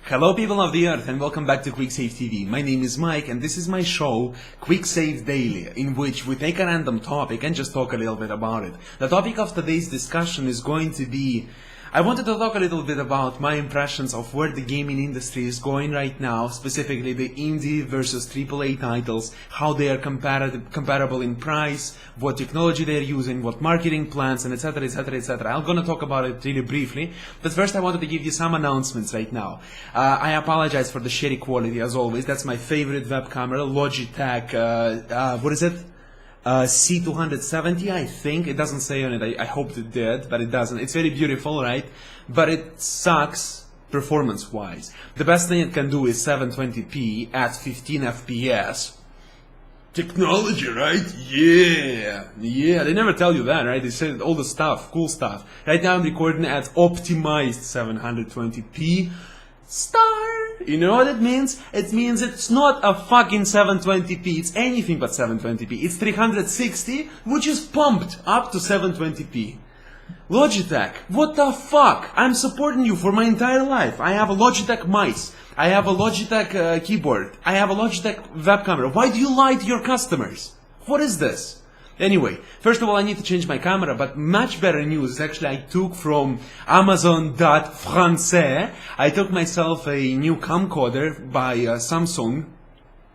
Hello people of the earth and welcome back to QuickSaveTV. My name is Mike and this is my show QuickSave Daily, in which we take a random topic and just talk a little bit about it. The topic of today's discussion is going to be, I wanted to talk a little bit about my impressions of where the gaming industry is going right now, specifically the indie versus AAA titles, how they are comparable in price, what technology they're using, what marketing plans, and etc, etc, etc. I'm gonna talk about it really briefly, but first I wanted to give you some announcements right now. I apologize for the shitty quality as always. That's my favorite web camera, Logitech, what is it? C270, I think. It doesn't say on it. I hoped it did, but it doesn't. It's very beautiful, right? But it sucks performance-wise. The best thing it can do is 720p at 15 FPS. Technology, right? Yeah, they never tell you that, right? They say all the stuff, cool stuff. Right now I'm recording at optimized 720p. You know what it means? It means it's not a fucking 720p, it's anything but 720p. It's 360, which is pumped up to 720p. Logitech, what the fuck? I'm supporting you for my entire life. I have a Logitech mice. I have a Logitech keyboard. I have a Logitech web camera. Why do you lie to your customers? What is this? Anyway, first of all, I need to change my camera, but much better news is actually I took from Amazon.Francais, I took myself a new camcorder by Samsung,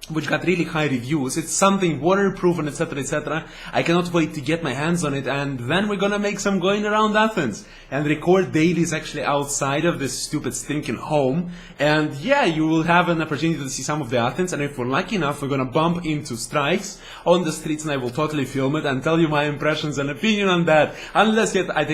which got really high reviews. It's something waterproof and etc, etc. I cannot wait to get my hands on it, and then we're gonna make some going around Athens and record dailies actually outside of this stupid stinking home. And yeah, you will have an opportunity to see some of the Athens, and if we're lucky enough, we're gonna bump into strikes on the streets, and I will totally film it and tell you my impressions and opinion on that. Unless if I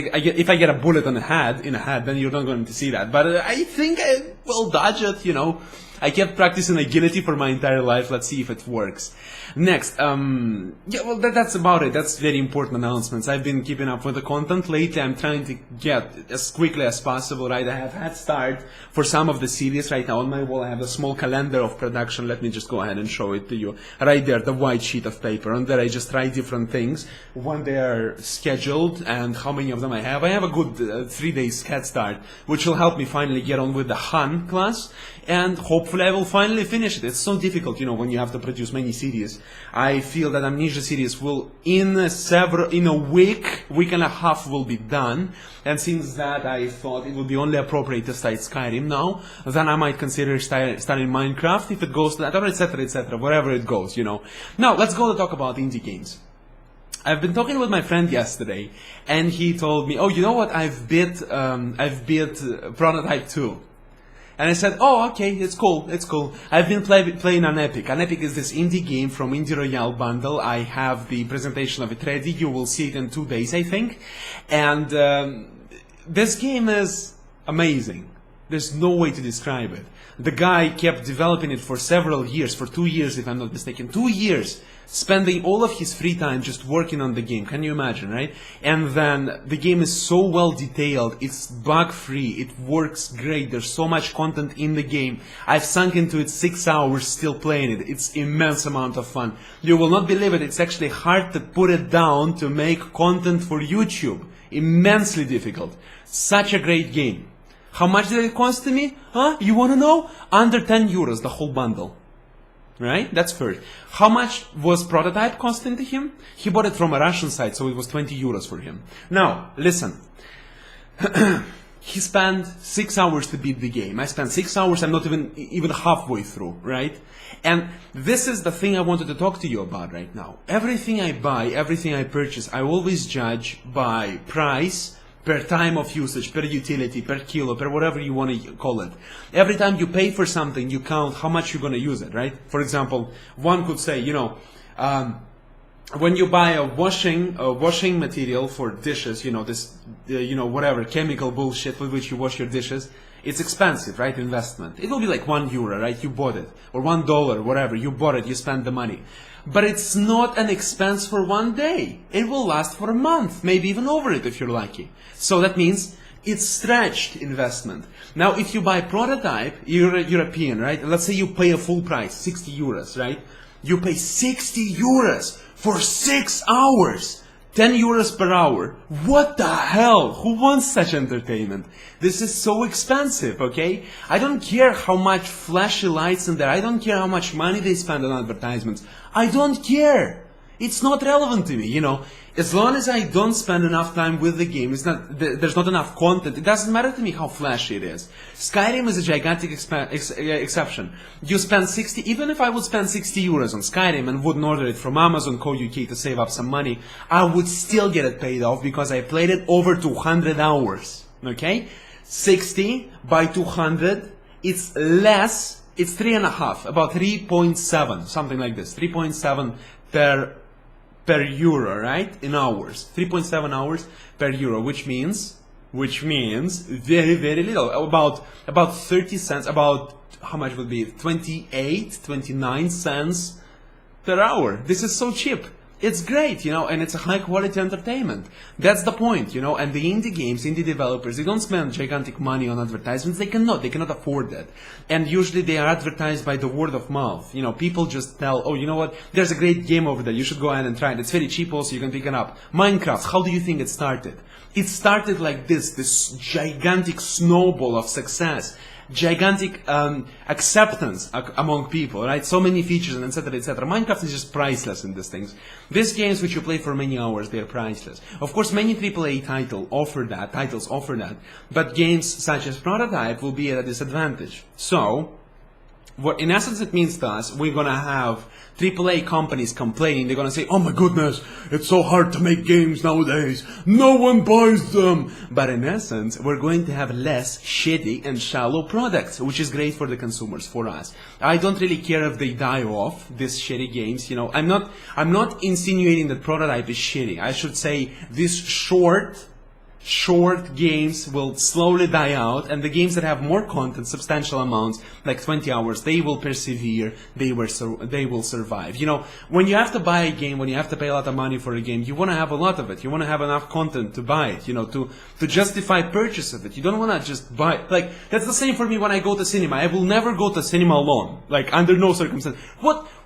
get a bullet in the head, then you're not going to see that. But I think I will dodge it, you know. I kept practicing agility for my entire life. Let's see if it works. Next, yeah, well, that's about it. That's very important announcements. I've been keeping up with the content lately. I'm trying to get as quickly as possible, right? I have had start for some of the series right now. On my wall, I have a small calendar of production. Let me just go ahead and show it to you. Right there, the white sheet of paper. On there, I just write different things, when they are scheduled and how many of them I have. I have a good 3 days head start, which will help me finally get on with the Han class. And hopefully I will finally finish it. It's so difficult, you know, when you have to produce many series. I feel that Amnesia series will, in a week and a half will be done. And since that I thought it would be only appropriate to start Skyrim now, then I might consider starting Minecraft if it goes to that, or etc, etc, wherever it goes, you know. Now, let's go to talk about indie games. I've been talking with my friend yesterday, and he told me, oh, you know what, I've beat Prototype 2. And I said, oh, okay, it's cool. I've been playing on Epic. On Epic is this indie game from Indie Royale bundle. I have the presentation of it ready. You will see it in 2 days, I think. And this game is amazing. There's no way to describe it. The guy kept developing it for several years, for 2 years if I'm not mistaken. 2 years, spending all of his free time just working on the game. Can you imagine, right? And then the game is so well detailed, it's bug free, it works great, there's so much content in the game. I've sunk into it 6 hours still playing it. It's immense amount of fun. You will not believe it, it's actually hard to put it down to make content for YouTube. Immensely difficult. Such a great game. How much did it cost to me? Huh? You wanna know? Under 10 euros, the whole bundle. Right? That's first. How much was Prototype costing to him? He bought it from a Russian site, so it was 20 euros for him. Now, listen. He spent 6 hours to beat the game. I spent 6 hours, I'm not even halfway through, right? And this is the thing I wanted to talk to you about right now. Everything I buy, everything I purchase, I always judge by price, per time of usage, per utility, per kilo, per whatever you want to call it. Every time you pay for something, you count how much you're going to use it, right? For example, one could say, you know, when you buy a washing material for dishes, you know, this, whatever chemical bullshit with which you wash your dishes, it's expensive, right? Investment. It will be like €1, right? You bought it. Or $1, whatever. You bought it, you spent the money. But it's not an expense for 1 day. It will last for a month, maybe even over it if you're lucky. So that means it's stretched investment. Now, if you buy Prototype, you're European, right? Let's say you pay a full price, 60 euros, right? You pay 60 euros for 6 hours. 10 euros per hour. What the hell? Who wants such entertainment? This is so expensive, okay? I don't care how much flashy lights in there. I don't care how much money they spend on advertisements. I don't care. It's not relevant to me, you know. As long as I don't spend enough time with the game, there's not enough content, it doesn't matter to me how flashy it is. Skyrim is a gigantic exception. You spend 60, even if I would spend 60 euros on Skyrim and wouldn't order it from Amazon Co. UK to save up some money, I would still get it paid off because I played it over 200 hours. Okay? 60 by 200, it's less, it's 3.5, about 3.7, something like this, 3.7 per euro, right? In hours. 3.7 hours per euro, which means very, very little. About 30 cents, about how much would be 28, 29 cents per hour. This is so cheap. It's great, you know, and it's a high quality entertainment. That's the point, you know, and the indie games, indie developers, they don't spend gigantic money on advertisements. They cannot afford that. And usually they are advertised by the word of mouth. You know, people just tell, oh, you know what, there's a great game over there, you should go ahead and try it. It's very cheap also, you can pick it up. Minecraft, how do you think it started? It started like this gigantic snowball of success. Gigantic acceptance among people, right? So many features and etc, etc. Minecraft is just priceless in these things. These games which you play for many hours, they're priceless. Of course, many AAA titles offer that, but games such as Prototype will be at a disadvantage. So, what in essence it means to us, we're gonna have AAA companies complaining. They're gonna say, oh my goodness, it's so hard to make games nowadays, no one buys them. But in essence, we're going to have less shitty and shallow products, which is great for the consumers, for us. I don't really care if they die off, these shitty games, you know. I'm not insinuating that Prototype is shitty. I should say these short games will slowly die out, and the games that have more content, substantial amounts, like 20 hours, they will persevere, they will survive. You know, when you have to buy a game, when you have to pay a lot of money for a game, you want to have a lot of it. You want to have enough content to buy it, you know, to justify purchase of it. You don't want to just buy it. Like, that's the same for me when I go to cinema. I will never go to cinema alone. Like, under no circumstance.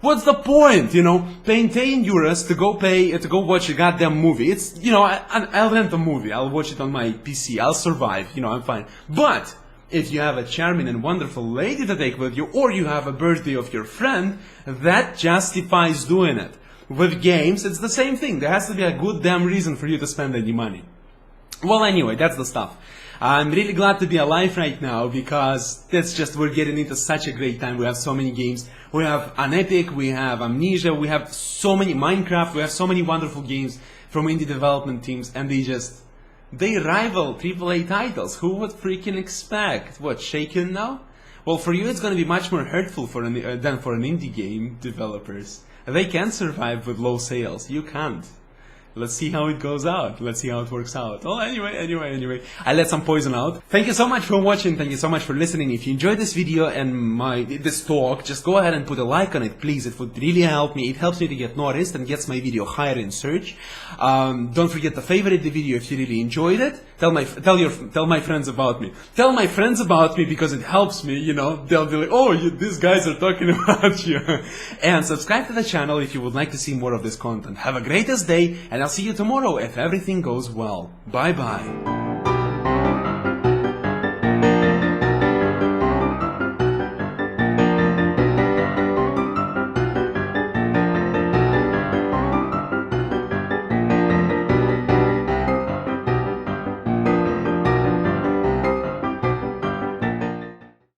What's the point, you know, paying 10 euros to go watch a goddamn movie? It's, you know, I'll rent a movie, I'll watch it on my PC, I'll survive, you know, I'm fine. But if you have a charming and wonderful lady to take with you, or you have a birthday of your friend, that justifies doing it. With games, it's the same thing. There has to be a good damn reason for you to spend any money. Well, anyway, that's the stuff. I'm really glad to be alive right now because we're getting into such a great time. We have so many games. We have an Epic, we have Amnesia, we have so many Minecraft, we have so many wonderful games from indie development teams, and they rival AAA titles. Who would freaking expect? What, shaken now? Well, for you it's going to be much more hurtful than for an indie game developers. They can survive with low sales. You can't. Let's see how it goes out. Let's see how it works out. Well, anyway, I let some poison out. Thank you so much for watching. Thank you so much for listening. If you enjoyed this video and this talk, just go ahead and put a like on it, please. It would really help me. It helps me to get noticed and gets my video higher in search. Don't forget to favorite the video if you really enjoyed it. Tell my friends about me. Tell my friends about me because it helps me, you know. They'll be like, oh, these guys are talking about you. And subscribe to the channel if you would like to see more of this content. Have a greatest day, and I'll see you tomorrow if everything goes well. Bye bye.